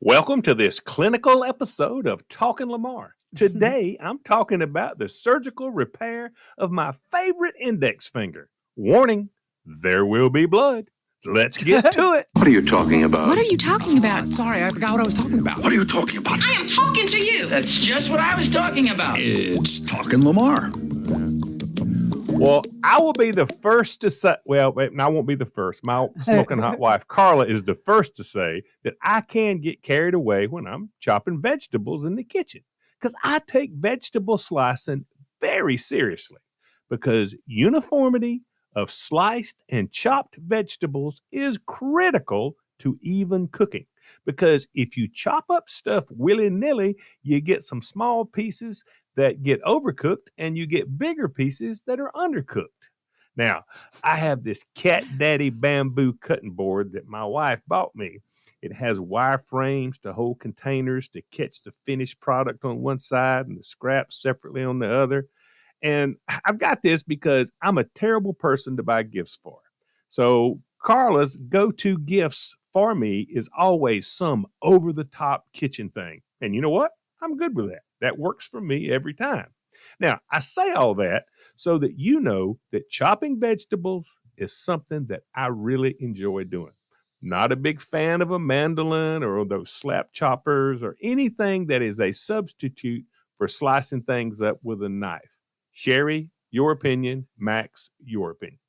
Welcome to this clinical episode of Talking Lamar. Today, I'm talking about the surgical repair of my favorite index finger. Warning, there will be blood. Let's get to it. What are you talking about? What are you talking about? Sorry, I forgot what I was talking about. What are you talking about? I am talking to you. That's just what I was talking about. It's Talking Lamar. Well, I will be the first to say, I won't be the first. My smoking hot wife, Carla, is the first to say that I can get carried away when I'm chopping vegetables in the kitchen because I take vegetable slicing very seriously because uniformity of sliced and chopped vegetables is critical to even cooking. Because if you chop up stuff willy-nilly, you get some small pieces that get overcooked and you get bigger pieces that are undercooked. Now, I have this Cat Daddy bamboo cutting board that my wife bought me. It has wire frames to hold containers to catch the finished product on one side and the scraps separately on the other. And I've got this because I'm a terrible person to buy gifts for. So Carla's go-to gifts for me is always some over-the-top kitchen thing. And you know what? I'm good with that. That works for me every time. Now, I say all that so that you know that chopping vegetables is something that I really enjoy doing. Not a big fan of a mandolin or those slap choppers or anything that is a substitute for slicing things up with a knife. Sheri, your opinion. Max, your opinion.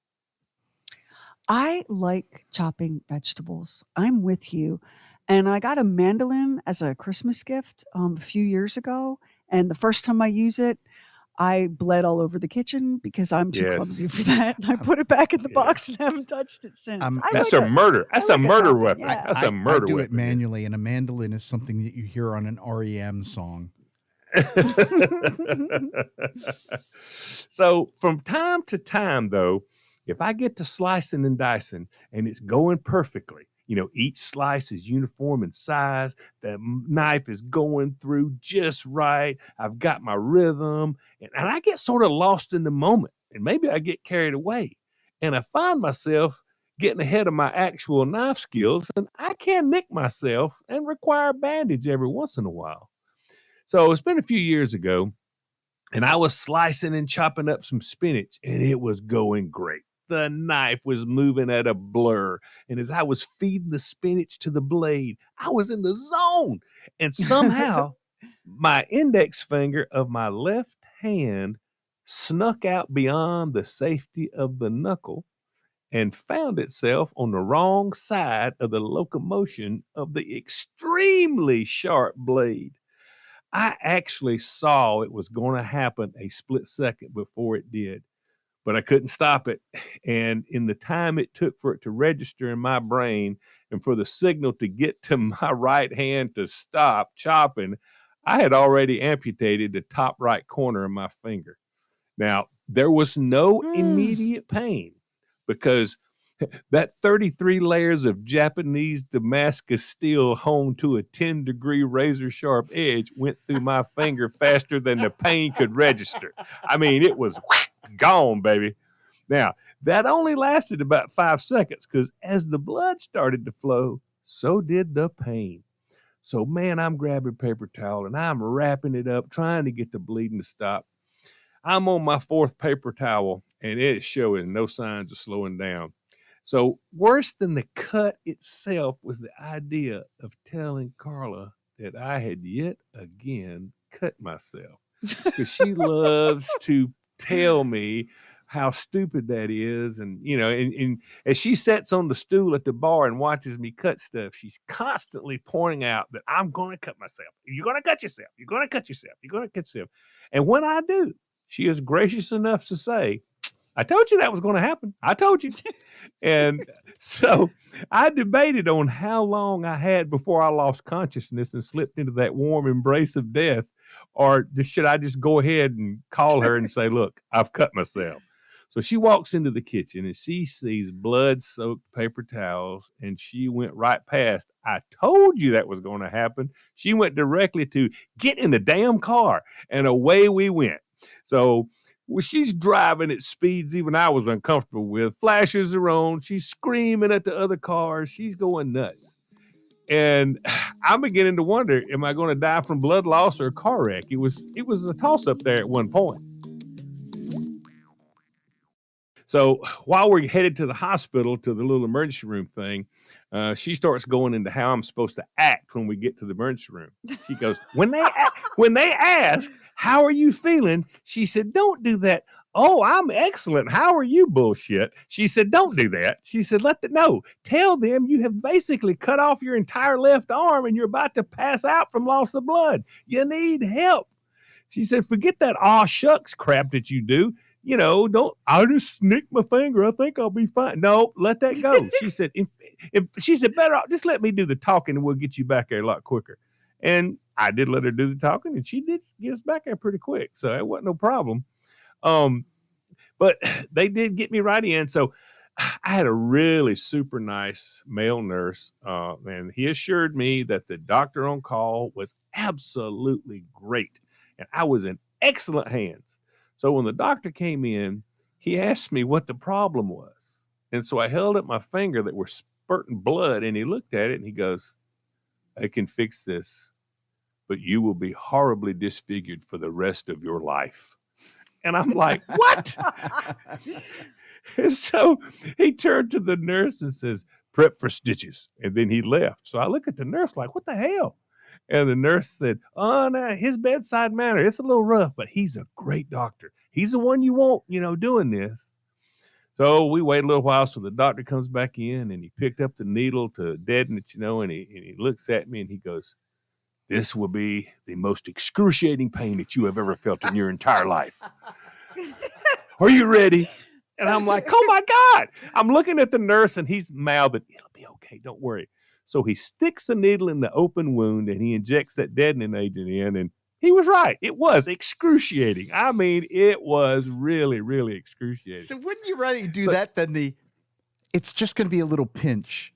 I like chopping vegetables. I'm with you. And I got a mandolin as a Christmas gift a few years ago. And the first time I use it, I bled all over the kitchen because I'm too clumsy for that. And I put it back in the box and haven't touched it since. That's a murder. That's a murder weapon. Yeah. That's a murder weapon. I do it manually, and a mandolin is something that you hear on an REM song. So from time to time, though, if I get to slicing and dicing and it's going perfectly, each slice is uniform in size, the knife is going through just right, I've got my rhythm, and I get sort of lost in the moment, and maybe I get carried away, and I find myself getting ahead of my actual knife skills, and I can nick myself and require bandage every once in a while. So it's been a few years ago, and I was slicing and chopping up some spinach, and it was going great. The knife was moving at a blur. And as I was feeding the spinach to the blade, I was in the zone. And somehow my index finger of my left hand snuck out beyond the safety of the knuckle and found itself on the wrong side of the locomotion of the extremely sharp blade. I actually saw it was going to happen a split second before it did. But I couldn't stop it. And in the time it took for it to register in my brain and for the signal to get to my right hand to stop chopping, I had already amputated the top right corner of my finger. Now, there was no immediate pain because that 33 layers of Japanese Damascus steel honed to a 10-degree razor-sharp edge went through my finger faster than the pain could register. I mean, it was gone, baby. Now, that only lasted about 5 seconds because as the blood started to flow, so did the pain. So, man, I'm grabbing paper towel and I'm wrapping it up, trying to get the bleeding to stop. I'm on my 4th paper towel and it's showing no signs of slowing down. So worse than the cut itself was the idea of telling Carla that I had yet again cut myself because she loves to tell me how stupid that is. And, and as she sits on the stool at the bar and watches me cut stuff, she's constantly pointing out that I'm going to cut myself. You're going to cut yourself. You're going to cut yourself. You're going to cut yourself. And when I do, she is gracious enough to say, I told you that was going to happen. I told you. And so I debated on how long I had before I lost consciousness and slipped into that warm embrace of death, or should I just go ahead and call her and say, look, I've cut myself. So she walks into the kitchen and she sees blood-soaked paper towels, and she went right past, I told you that was going to happen. She went directly to get in the damn car, and away we went. So she's driving at speeds even I was uncomfortable with. Flashes are on. She's screaming at the other cars. She's going nuts. And I'm beginning to wonder, am I going to die from blood loss or a car wreck? It was a toss up there at one point. So while we're headed to the hospital, to the little emergency room thing, she starts going into how I'm supposed to act when we get to the emergency room. She goes, when they ask, how are you feeling? She said, don't do that. Oh, I'm excellent. How are you? Bullshit. She said, don't do that. She said, tell them you have basically cut off your entire left arm and you're about to pass out from loss of blood. You need help. She said, forget that aw shucks crap that you do. I just snicked my finger. I think I'll be fine. No, let that go. She said, if she said, better off, just let me do the talking and we'll get you back there a lot quicker. And I did let her do the talking and she did get us back there pretty quick. So it wasn't no problem. But they did get me right in. So I had a really super nice male nurse, and he assured me that the doctor on call was absolutely great. And I was in excellent hands. So when the doctor came in, he asked me what the problem was. And so I held up my finger that was spurting blood, and he looked at it and he goes, I can fix this, but you will be horribly disfigured for the rest of your life. And I'm like, what? And so he turned to the nurse and says, prep for stitches. And then he left. So I look at the nurse like, what the hell? And the nurse said, oh, no, his bedside manner, it's a little rough, but he's a great doctor. He's the one you want, doing this. So we wait a little while. So the doctor comes back in and he picked up the needle to deaden it, and he looks at me and he goes, this will be the most excruciating pain that you have ever felt in your entire life. Are you ready? And I'm like, oh my God. I'm looking at the nurse and he's mouthing, it'll be okay, don't worry. So he sticks the needle in the open wound and he injects that deadening agent in, and he was right. It was excruciating. I mean, it was really, really excruciating. So wouldn't you rather do that than it's just going to be a little pinch?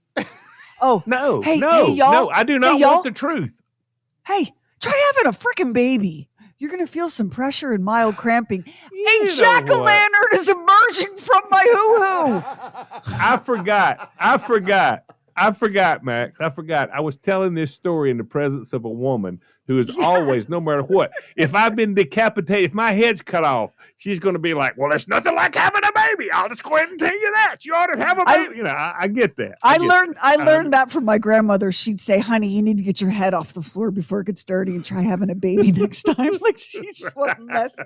Oh, no, hey, no, hey, y'all. No, I do not want the truth. Hey, try having a freaking baby. You're going to feel some pressure and mild cramping. A jack-o'-lantern is emerging from my hoo-hoo. I forgot, Max. I forgot. I was telling this story in the presence of a woman who is always, no matter what, if I've been decapitated, if my head's cut off, she's going to be like, well, it's nothing like having a baby. I'll just go ahead and tell you that. You ought to have a baby. I get that. I learned that from my grandmother. She'd say, honey, you need to get your head off the floor before it gets dirty and try having a baby next time. Like, she just wasn't messing.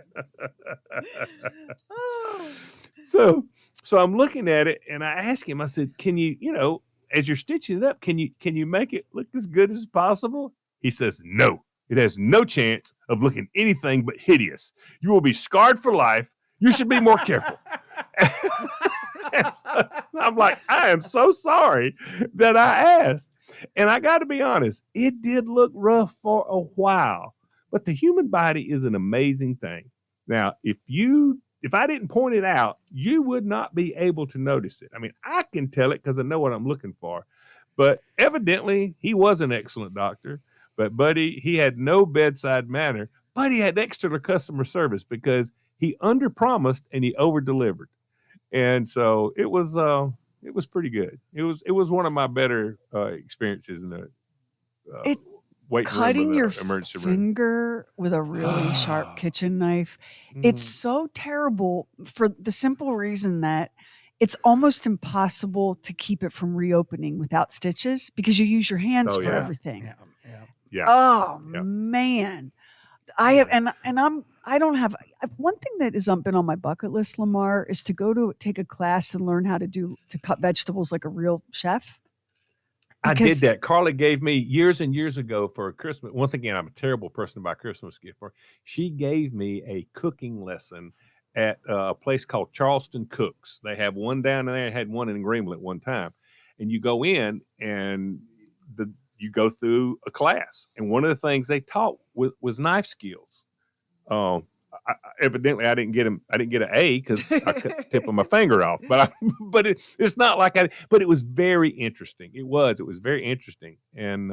So I'm looking at it and I asked him, I said, can you, as you're stitching it up, can you make it look as good as possible? He says, no, it has no chance of looking anything but hideous. You will be scarred for life. You should be more careful. So I'm like, I am so sorry that I asked. And I got to be honest, it did look rough for a while, but the human body is an amazing thing. Now, if I didn't point it out, you would not be able to notice it. I mean, I can tell it because I know what I'm looking for. But evidently, he was an excellent doctor. But Buddy, he had no bedside manner, but he had extra customer service because he underpromised and he over-delivered. And so it was pretty good. It was one of my better experiences in the waiting cutting room your emergency finger with a really sharp kitchen knife. It's so terrible for the simple reason that it's almost impossible to keep it from reopening without stitches because you use your hands for everything. Yeah. Oh man. I have, I don't have one thing that has been on my bucket list, Lamar, is to take a class and learn how to cut vegetables like a real chef. I did that. Carla gave me years and years ago for Christmas. Once again, I'm a terrible person to buy Christmas gift for. She gave me a cooking lesson at a place called Charleston Cooks. They have one down there. I had one in Greenville at one time. And you go in and you go through a class. And one of the things they taught was knife skills. Evidently, I didn't get an A because I cut the tip of my finger off. But it's not like but it was very interesting. It was very interesting. And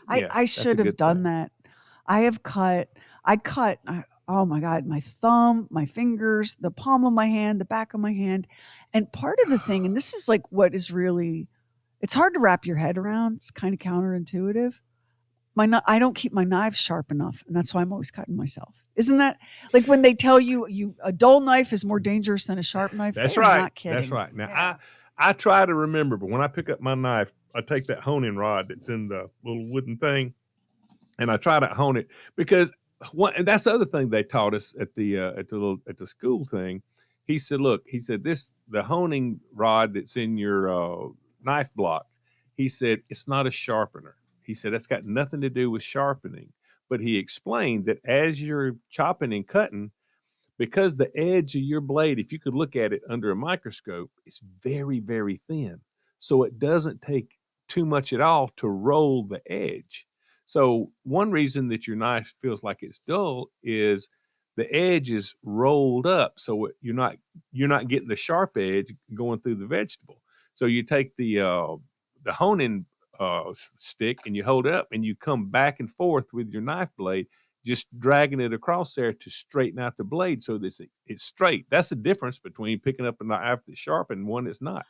I should have done that. I cut, oh my God, my thumb, my fingers, the palm of my hand, the back of my hand. And part of the thing, and this is like what is really It's hard to wrap your head around. It's kind of counterintuitive. I don't keep my knives sharp enough, and that's why I'm always cutting myself. Isn't that like when they tell you a dull knife is more dangerous than a sharp knife? That's They are right. not kidding. That's right. Now Yeah. I try to remember, but when I pick up my knife, I take that honing rod that's in the little wooden thing, and I try to hone it because and that's the other thing they taught us at the school thing. He said, "Look," he said, the honing rod that's in your knife block. He said it's not a sharpener. He said that's got nothing to do with sharpening. But he explained that as you're chopping and cutting, because the edge of your blade, if you could look at it under a microscope, it's very, very thin. So it doesn't take too much at all to roll the edge. So one reason that your knife feels like it's dull is the edge is rolled up. So you're not getting the sharp edge going through the vegetable. So you take the honing stick and you hold it up and you come back and forth with your knife blade, just dragging it across there to straighten out the blade so that it's straight. That's the difference between picking up a knife that's sharp and one that's not.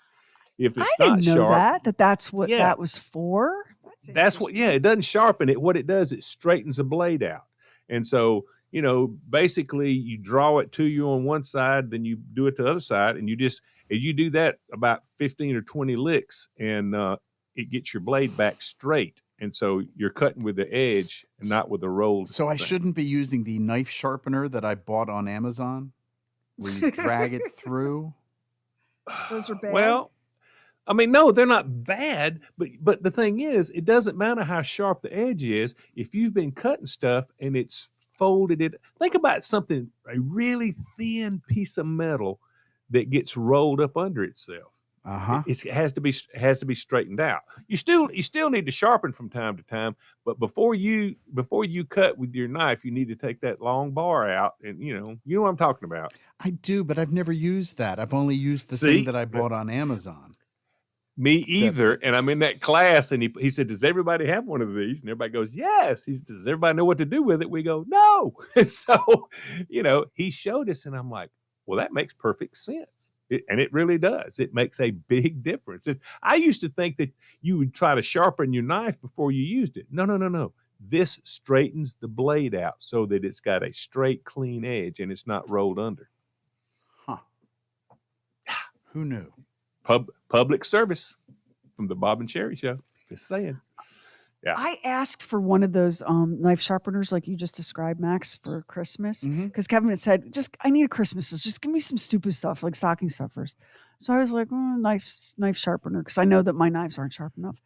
If it's I not didn't know sharp, that's what yeah, that was for. that's what, yeah, it doesn't sharpen it. What it does, it straightens the blade out. And so, basically you draw it to you on one side, then you do it to the other side, and you do that about 15 or 20 licks, and it gets your blade back straight. And so you're cutting with the edge and not with the rolled. So I thing. shouldn't be using the knife sharpener that I bought on Amazon, where you drag it through. Those are bad. Well, I mean, no, they're not bad, but the thing is, it doesn't matter how sharp the edge is. If you've been cutting stuff and it's folded it, think about a really thin piece of metal that gets rolled up under itself. Uh-huh. It has to be straightened out. You still need to sharpen from time to time, but before you cut with your knife, you need to take that long bar out, and you know what I'm talking about. I do, but I've never used that. I've only used the See? thing that I bought on Amazon. Me either. And I'm in that class, and he said, "Does everybody have one of these?" And everybody goes, "Yes." He said, "Does everybody know what to do with it?" We go, "No." So, he showed us, and I'm like, "Well, that makes perfect sense." And it really does. It makes a big difference. I used to think that you would try to sharpen your knife before you used it. No. This straightens the blade out so that it's got a straight, clean edge, and it's not rolled under. Huh. Who knew? Public service from the Bob and Sheri show. Just saying. Yeah. I asked for one of those knife sharpeners like you just described, Max, for Christmas. Because Kevin had said, I need a Christmas list. Just give me some stupid stuff like stocking stuffers. So I was like, knife sharpener, because I know that my knives aren't sharp enough.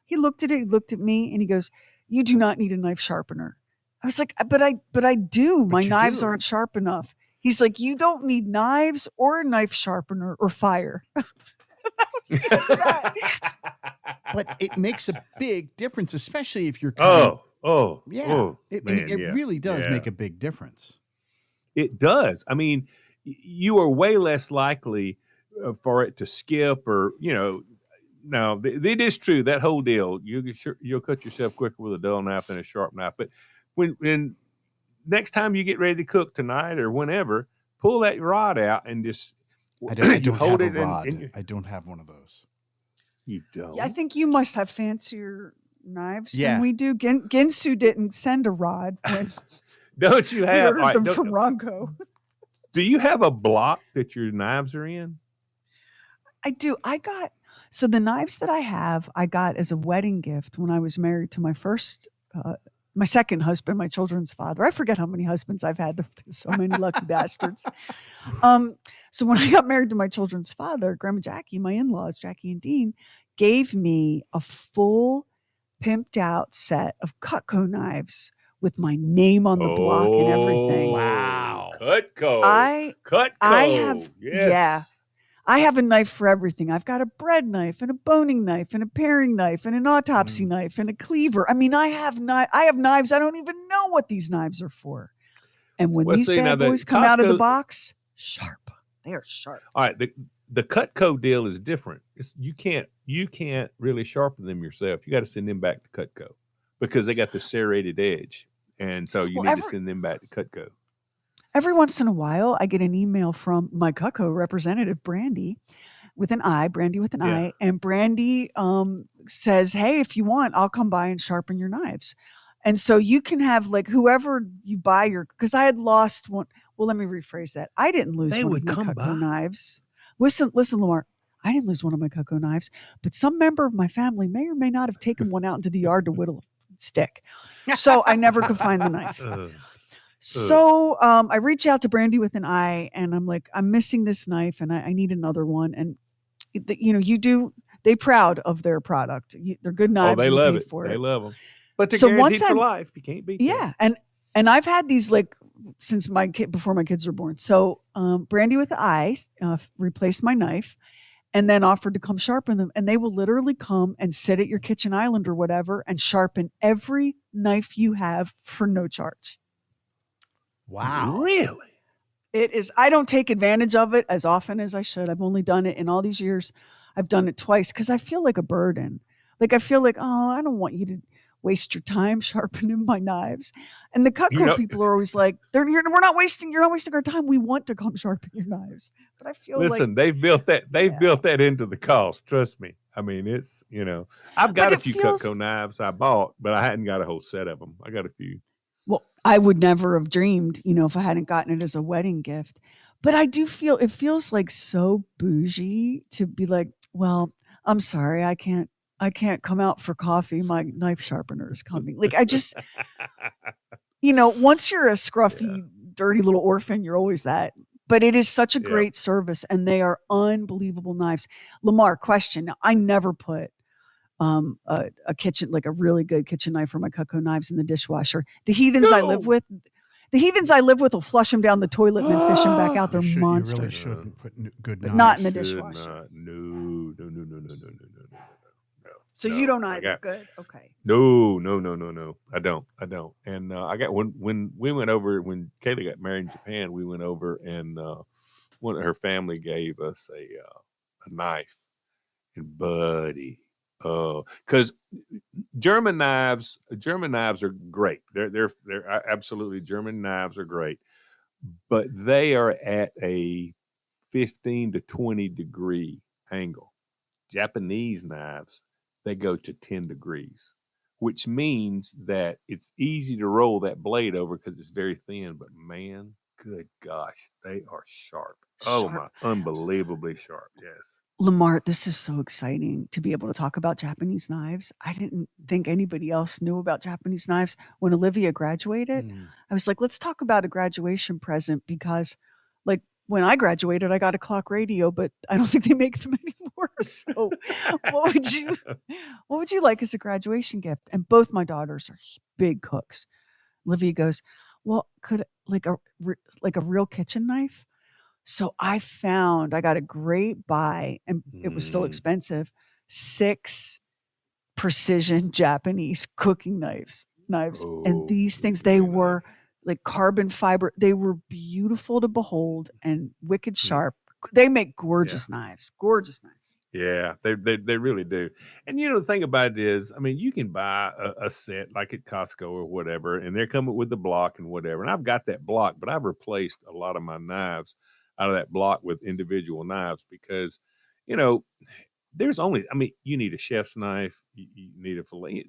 He looked at it, he looked at me, and he goes, "You do not need a knife sharpener." I was like, but I do. My knives aren't sharp enough. He's like, "You don't need knives or a knife sharpener or fire." But it makes a big difference, especially if you're cutting. It really does make a big difference. It does. I mean, you are way less likely for it to skip or, now it is true, that whole deal. You'll cut yourself quicker with a dull knife than a sharp knife. But when next time you get ready to cook tonight or whenever, pull that rod out and just I don't hold have it a rod. in I don't have one of those. You don't? Yeah, I think you must have fancier knives Yeah. than we do. Ginsu didn't send a rod when Don't you we have? ordered them from Ronco. Do you have a block that your knives are in? I do. So the knives that I got as a wedding gift when I was married to my second husband, my children's father. I forget how many husbands I've had. There have been so many lucky bastards. So when I got married to my children's father, Grandma Jackie, my in-laws, Jackie and Dean, gave me a full pimped out set of Cutco knives with my name on the block and everything. Wow. Cutco. Cutco. I have, yes. Yeah. I have a knife for everything. I've got a bread knife and a boning knife and a paring knife and an autopsy knife and a cleaver. I mean, I have knives. I don't even know what these knives are for. And when these bad boys come out of the box, sharp. They are sharp. All right. The Cutco deal is different. You can't really sharpen them yourself. You got to send them back to Cutco because they got the serrated edge. And so you need to send them back to Cutco. Every once in a while, I get an email from my Cutco representative, Brandy, with an I, Brandy with an Yeah. I, and Brandy says, "Hey, if you want, I'll come by and sharpen your knives." And so you can have like whoever you buy your, because I had lost one. Well, let me rephrase that. I didn't lose They one would of my come Cutco by? knives. Listen, Lamar. I didn't lose one of my Cutco knives, but some member of my family may or may not have taken one out into the yard to whittle a stick. So I never could find the knife. So I reach out to Brandy with an I, and I'm like, I'm missing this knife, and I need another one. And they proud of their product. They're good knives. They and you love paid it. for They it. love them. But they're So guaranteed for life. You can't beat that. Yeah, and I've had these like since before my kids were born. So Brandy with the I replaced my knife, and then offered to come sharpen them. And they will literally come and sit at your kitchen island or whatever and sharpen every knife you have for no charge. Wow. Really? It is. I don't take advantage of it as often as I should. I've only done it in all these years. I've done it twice because I feel like a burden. Like I feel like, oh, I don't want you to waste your time sharpening my knives. And the Cutco people are always like, we're not wasting. You're not wasting our time. We want to come sharpen your knives. But I feel Listen, like they've built that. They've built that into the cost. Trust me. I mean, it's I've got a few Cutco knives I bought, but I hadn't got a whole set of them. I got a few. Well, I would never have dreamed, if I hadn't gotten it as a wedding gift. But I do feel it feels like so bougie to be like, well, I'm sorry, I can't come out for coffee. My knife sharpener is coming. Like I just, once you're a scruffy, dirty little orphan, you're always that. But it is such a great service, and they are unbelievable knives. Lamar, question. Now, I never put a kitchen, like a really good kitchen knife for my Cutco knives in the dishwasher. The heathens I live with will flush them down the toilet and then fish them back out. They're monsters. You really shouldn't put good but knives. Not in the dishwasher. No. So you don't either. Good. Okay. No. I don't. And I got when we went over, when Kayla got married in Japan, we went over and her family gave us a knife, and buddy. Because German knives are great. They're absolutely, German knives are great, but they are at a 15 to 20 degree angle. Japanese knives, they go to 10 degrees, which means that it's easy to roll that blade over because it's very thin. But man, good gosh, they are sharp. Oh my, unbelievably sharp. Yes. Lamar, this is so exciting to be able to talk about Japanese knives. I didn't think anybody else knew about Japanese knives. When Olivia graduated, I was like, let's talk about a graduation present, because like when I graduated, I got a clock radio, but I don't think they make them anymore. So what would you like as a graduation gift? And both my daughters are big cooks. Olivia goes, well, could like a real kitchen knife? So I got a great buy, and it was still expensive, 6 precision Japanese cooking knives. And these things, they were like carbon fiber. They were beautiful to behold and wicked sharp. They make gorgeous knives. Yeah, they really do. And the thing about it is, I mean, you can buy a set like at Costco or whatever, and they're coming with the block and whatever. And I've got that block, but I've replaced a lot of my knives out of that block with individual knives because, there's only, I mean, you need a chef's knife, you need a fillet.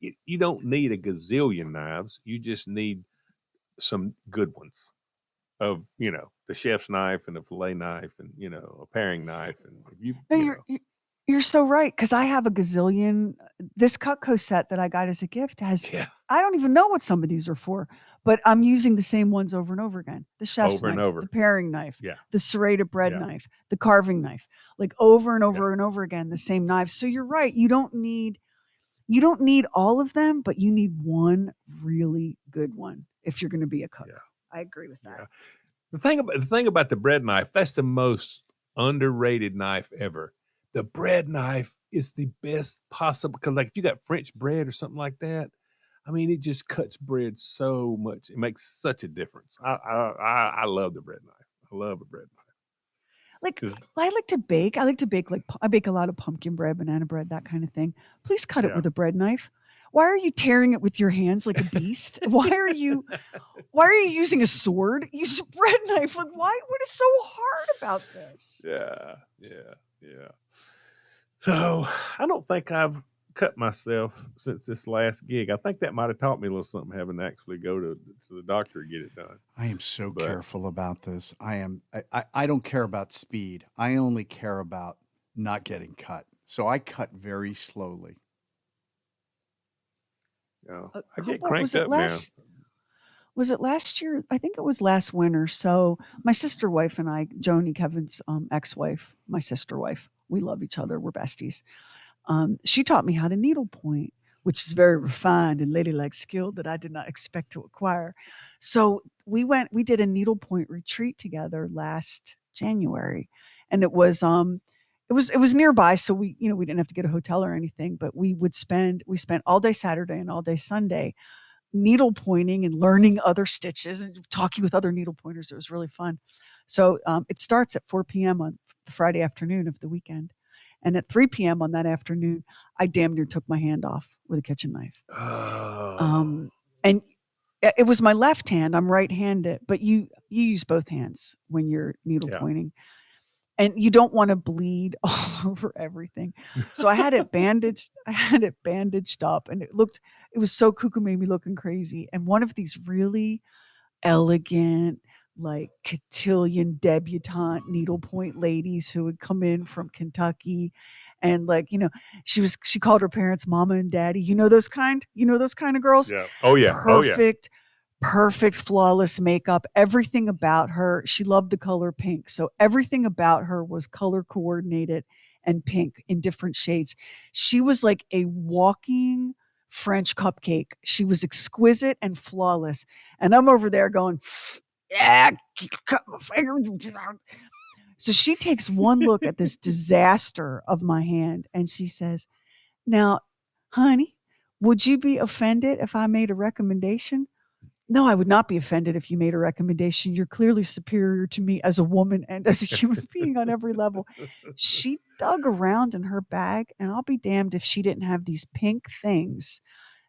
You don't need a gazillion knives. You just need some good ones of, the chef's knife and a fillet knife and, a paring knife. And you're so right, because I have a gazillion. This Cutco set that I got as a gift has, I don't even know what some of these are for, but I'm using the same ones over and over again. The chef's knife, the paring knife, the serrated bread knife, the carving knife, like over and over and over again, the same knives. So you're right. You don't need all of them, but you need one really good one if you're going to be a cook. I agree with that. The thing about the bread knife, that's the most underrated knife ever. The bread knife is the best possible, because like if you got French bread or something like that, I mean, it just cuts bread so much. It makes such a difference. I love the bread knife. I love a bread knife. Like I like to bake. Like I bake a lot of pumpkin bread, banana bread, that kind of thing. Please cut it with a bread knife. Why are you tearing it with your hands like a beast? Why are you using a sword? Use a bread knife. Like what is so hard about this? Yeah. So I don't think I've cut myself since this last gig. I think that might have taught me a little something, having to actually go to the doctor to get it done. I am so careful about this. I don't care about speed. I only care about not getting cut. So I cut very slowly. I get cranked up now. Was it last year? I think it was last winter. So my sister wife and I, Joni, Kevin's ex-wife, my sister wife, we love each other. We're besties. She taught me how to needlepoint, which is very refined and ladylike skill that I did not expect to acquire. So we did a needlepoint retreat together last January, and it was nearby, so we didn't have to get a hotel or anything, but we spent all day Saturday and all day Sunday needle pointing and learning other stitches and talking with other needle pointers. It was really fun. So it starts at 4 p.m. on the Friday afternoon of the weekend. And at 3 p.m. on that afternoon, I damn near took my hand off with a kitchen knife. Oh. And it was my left hand. I'm right-handed, but you use both hands when you're needle pointing. And you don't want to bleed all over everything. So I had it bandaged. Up, and it was so cuckoo, made me looking crazy. And one of these really elegant, like cotillion debutante needlepoint ladies who would come in from Kentucky, and she called her parents mama and daddy. You know those kind of girls. Yeah. Oh yeah. Perfect, flawless makeup, everything about her. She loved the color pink. So everything about her was color coordinated and pink in different shades. She was like a walking French cupcake. She was exquisite and flawless. And I'm over there going, yeah, cut my finger. So she takes one look at this disaster of my hand and she says, now, honey, would you be offended if I made a recommendation? No, I would not be offended if you made a recommendation. You're clearly superior to me as a woman and as a human being on every level. She dug around in her bag, and I'll be damned if she didn't have these pink things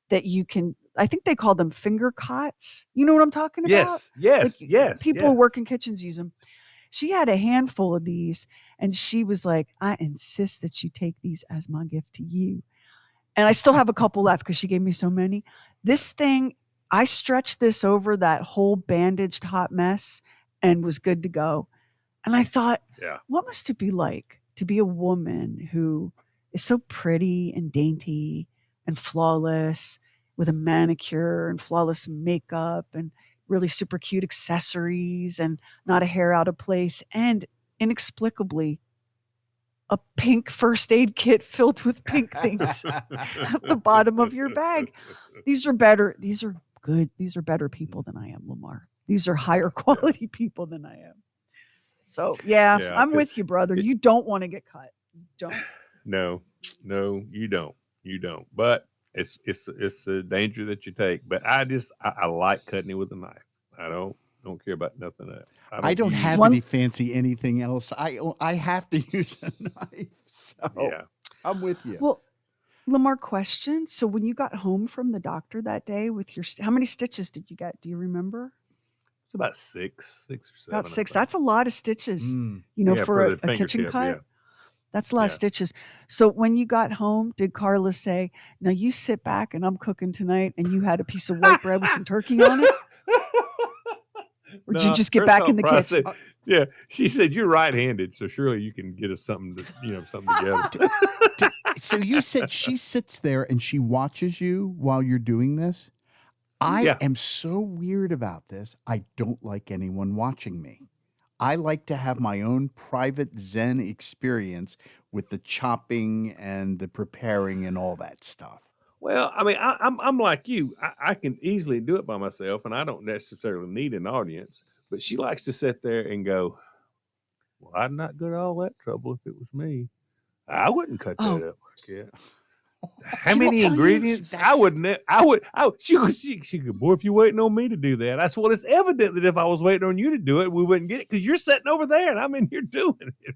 that you can, I think they call them finger cots. You know what I'm talking about? Yes. People who work in kitchens use them. She had a handful of these, and she was like, I insist that you take these as my gift to you. And I still have a couple left because she gave me so many. This thing, I stretched this over that whole bandaged hot mess and was good to go. And I thought, what must it be like to be a woman who is so pretty and dainty and flawless with a manicure and flawless makeup and really super cute accessories and not a hair out of place, and inexplicably a pink first aid kit filled with pink things at the bottom of your bag. These are better people than I am, Lamar. These are higher quality people than I am. So I'm with you, brother. You don't want to get cut. You don't. No, you don't. But it's a danger that you take. But I like cutting it with a knife. I don't care about nothing else. I don't have any fancy anything else. I have to use a knife. So I'm with you. Well, Lamar, question. So when you got home from the doctor that day with how many stitches did you get? Do you remember? It's about six or seven. About six. That's a lot of stitches, for a kitchen cut. Yeah. That's a lot of stitches. So when you got home, did Carla say, now you sit back and I'm cooking tonight, and you had a piece of white bread with some turkey on it? Or did you just get back in the kitchen? Yeah, she said you're right-handed, so surely you can get us something together. So you said she sits there and she watches you while you're doing this. I am so weird about this. I don't like anyone watching me. I like to have my own private Zen experience with the chopping and the preparing and all that stuff. Well, I mean, I'm like you. I can easily do it by myself, and I don't necessarily need an audience. But she likes to sit there and go, well, I'd not go to all that trouble if it was me. I wouldn't cut that up like that. How many ingredients? I wouldn't. She could, boy, if you're waiting on me to do that. That's what it's evident that if I was waiting on you to do it, we wouldn't get it because you're sitting over there and I'm in here doing it.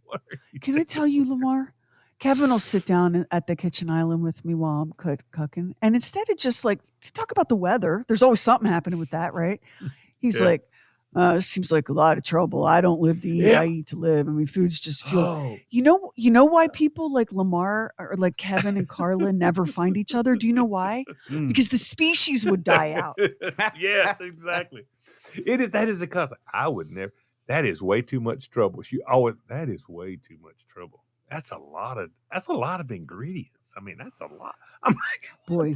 Can I tell you, Lamar? Kevin will sit down at the kitchen island with me while I'm cooking. And instead of just to talk about the weather, there's always something happening with that, right? He's like, Seems like a lot of trouble. I don't live to eat. Yeah. I eat to live. I mean, food's just fuel. Oh, You know why people like Lamar or like Kevin and Carla never find each other? Do you know why? Mm. Because the species would die out. yes, exactly. That is a concept. I would never. That is way too much trouble. That is way too much trouble. That's a lot of ingredients. I mean, that's a lot. I'm like, Boy,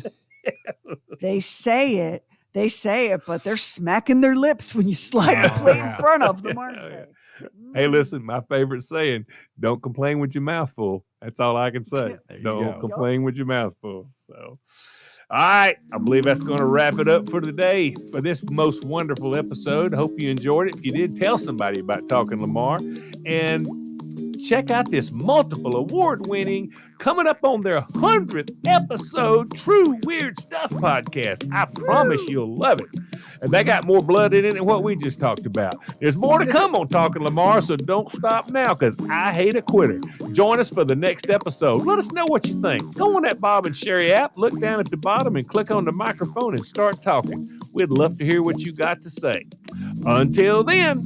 they say it, but they're smacking their lips when you slide the Yeah, plate yeah. in front of them, aren't Yeah, they? hey, listen, my favorite saying, don't complain with your mouth full. That's all I can say. There you Don't go. complain with your mouth full. So, all right, I believe that's going to wrap it up for today for this most wonderful episode. Hope you enjoyed it. If you did, tell somebody about Talking Lamar. And check out this multiple award-winning, coming up on their 100th episode, True Weird Stuff podcast. I promise you'll love it. And they got more blood in it than what we just talked about. There's more to come on Talking Lamar, so don't stop now, because I hate a quitter. Join us for the next episode. Let us know what you think. Go on that Bob and Sheri app, look down at the bottom, and click on the microphone and start talking. We'd love to hear what you got to say. Until then,